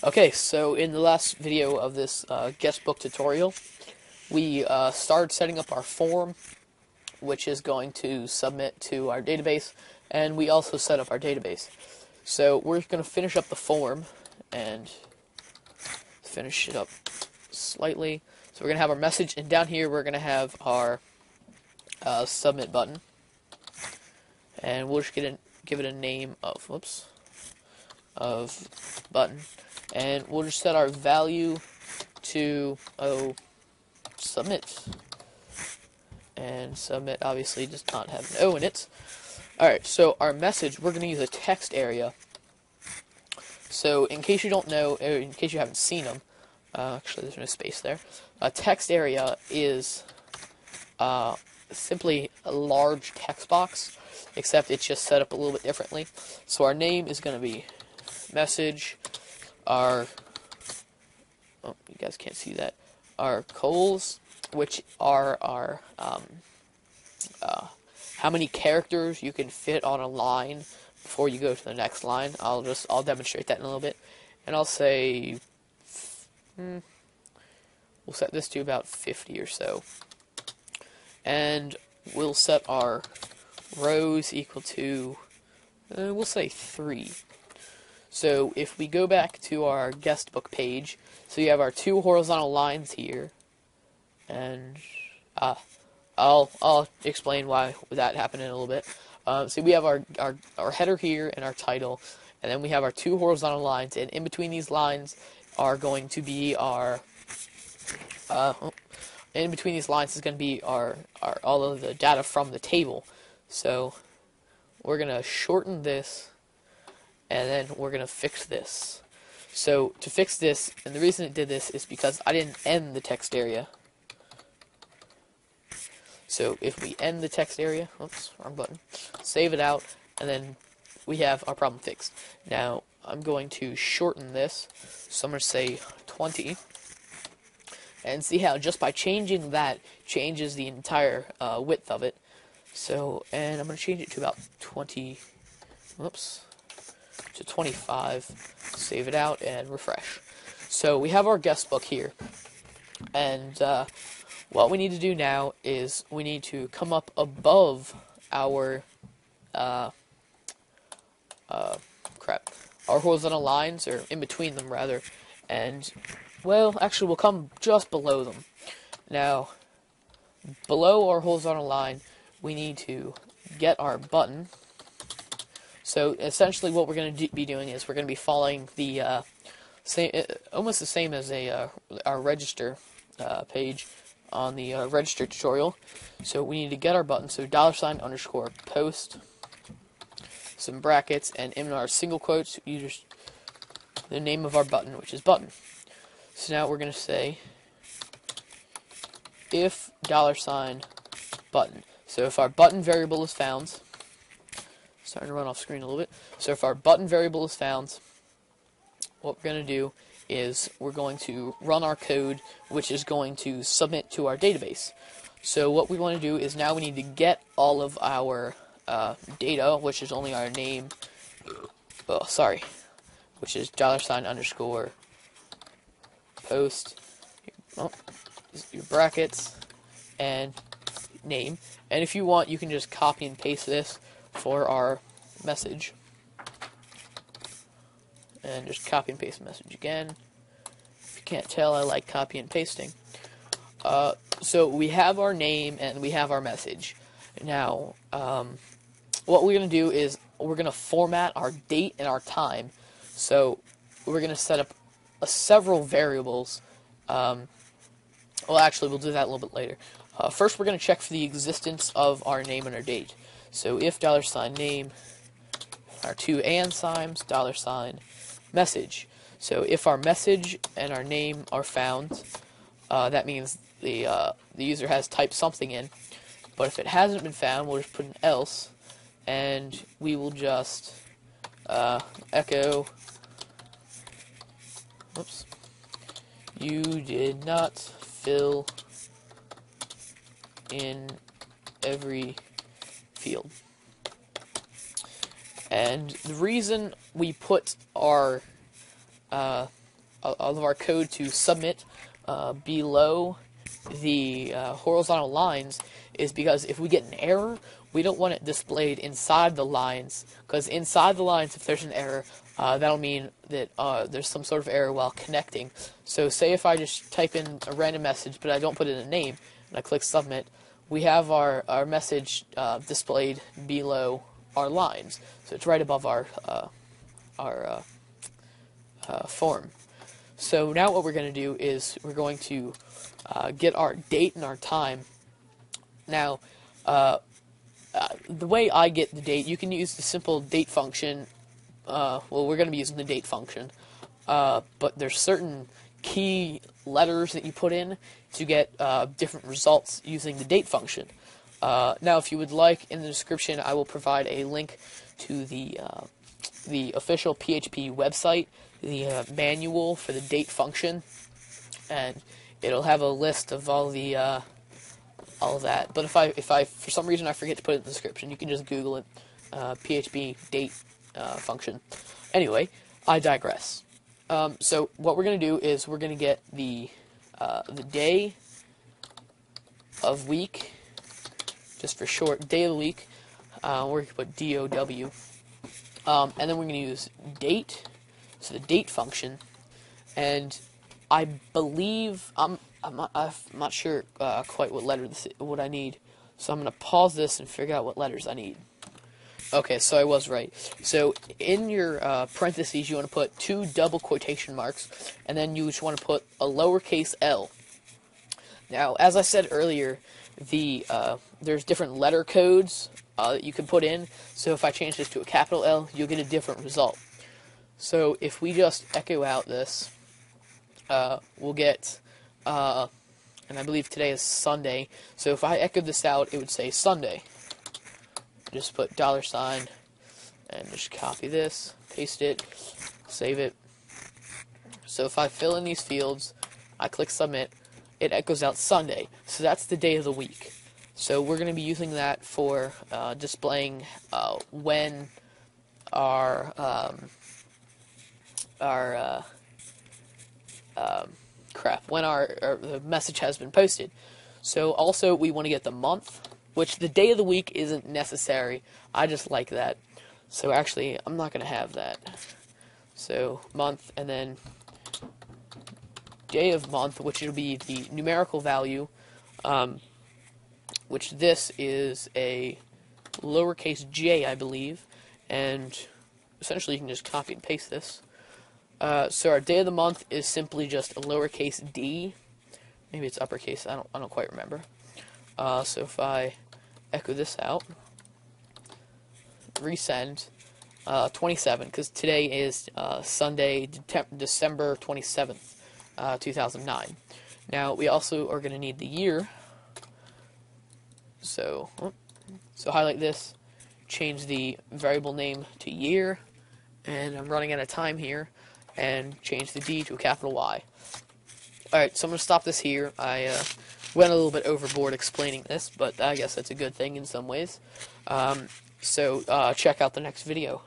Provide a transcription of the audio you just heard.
Okay, so in the last video of this guestbook tutorial, we started setting up our form, which is going to submit to our database, and we also set up our database. So we're going to finish up the form and finish it up slightly. So we're going to have our message, and down here we're going to have our submit button, and we'll just give it a name of button, and we'll just set our value to submit, and submit obviously does not have an O in it. Alright, so our message, we're going to use a text area. So in case you don't know, or in case you haven't seen them, actually there's no space there, a text area is simply a large text box, except it's just set up a little bit differently. So our name is going to be message, our, oh, you guys can't see that, our cols, which are our, how many characters you can fit on a line before you go to the next line. I'll demonstrate that in a little bit. And I'll say, we'll set this to about 50 or so. And we'll set our rows equal to, we'll say 3. So if we go back to our guestbook page, so you have our 2 horizontal lines here, and I'll explain why that happened in a little bit. So we have our header here and our title, and then we have our 2 horizontal lines, and in between these lines are going to be our in between these lines is going to be our all of the data from the table. So we're going to shorten this, and then we're going to fix this. So to fix this, and the reason it did this is because I didn't end the text area. So if we end the text area, oops, wrong button, save it out, and then we have our problem fixed. Now I'm going to shorten this, so I'm going to say 20, and see how just by changing that changes the entire width of it. So, and I'm going to change it to about 20, whoops, to 25, save it out, and refresh. So we have our guestbook here, and what we need to do now is we need to come up above our our horizontal lines, or in between them rather, and well, actually we'll come just below them. Now, below our horizontal line, we need to get our button. So essentially what we're going to be doing is we're going to be following the same, almost the same as our register page on the register tutorial. So we need to get our button, so $_post, some brackets, and in our single quotes, you just the name of our button, which is button. So now we're going to say if $button. So if our button variable is found, starting to run off screen a little bit. So if our button variable is found, what we're going to do is we're going to run our code, which is going to submit to our database. So what we want to do is now we need to get all of our data, which is only our name, which is $_post, your brackets, and name. And if you want, you can just copy and paste this for our message. And just copy and paste the message again. If you can't tell, I like copy and pasting. So we have our name and we have our message. Now, what we're going to do is we're going to format our date and our time. So we're going to set up several variables. Well, actually, we'll do that a little bit later. First, we're going to check for the existence of our name and our date. So if $name, our 2 and signs, $message. So if our message and our name are found, that means the user has typed something in. But if it hasn't been found, we'll just put an else, and we will just echo, whoops, you did not fill in every field. And the reason we put our code to submit below the horizontal lines is because if we get an error, we don't want it displayed inside the lines, because inside the lines, if there's an error, that'll mean that there's some sort of error while connecting. So say if I just type in a random message, but I don't put in a name, and I click submit, we have our message displayed below our lines. So it's right above our form. So now what we're going to do is we're going to get our date and our time. Now, the way I get the date, you can use the simple date function. Well, we're going to be using the date function, but there's certain key letters that you put in to get different results using the date function. Now, if you would like, in the description, I will provide a link to the official PHP website, the manual for the date function, and it'll have a list of all of that. But if I for some reason I forget to put it in the description, you can just Google it, PHP date function. Anyway, I digress. So what we're going to do is we're going to get the day of week, just for short, day of the week. We're going to put DOW, and then we're going to use date, so the date function, and I believe I'm not sure quite what I need, so I'm going to pause this and figure out what letters I need. Okay, so I was right. So in your parentheses, you want to put 2 double quotation marks, and then you just want to put a lowercase l. Now, as I said earlier, there's different letter codes that you can put in. So if I change this to a capital L, you'll get a different result. So if we just echo out this, we'll get, and I believe today is Sunday. So if I echoed this out, it would say Sunday. Just put $, and just copy this, paste it, save it. So if I fill in these fields, I click submit, it echoes out Sunday. So that's the day of the week. So we're going to be using that for displaying when the message has been posted. So also we want to get the month, which the day of the week isn't necessary. I just like that. So actually, I'm not going to have that. So month, and then day of month, which will be the numerical value, which this is a lowercase j, I believe, and essentially you can just copy and paste this. So our day of the month is simply just a lowercase d. Maybe it's uppercase. I don't quite remember. So if I echo this out, resend, 27, because today is Sunday, December 27th, 2009. Now we also are going to need the year. So highlight this, change the variable name to year, and I'm running out of time here, and change the D to a capital Y. Alright, so I'm going to stop this here. I went a little bit overboard explaining this, but I guess that's a good thing in some ways. So check out the next video.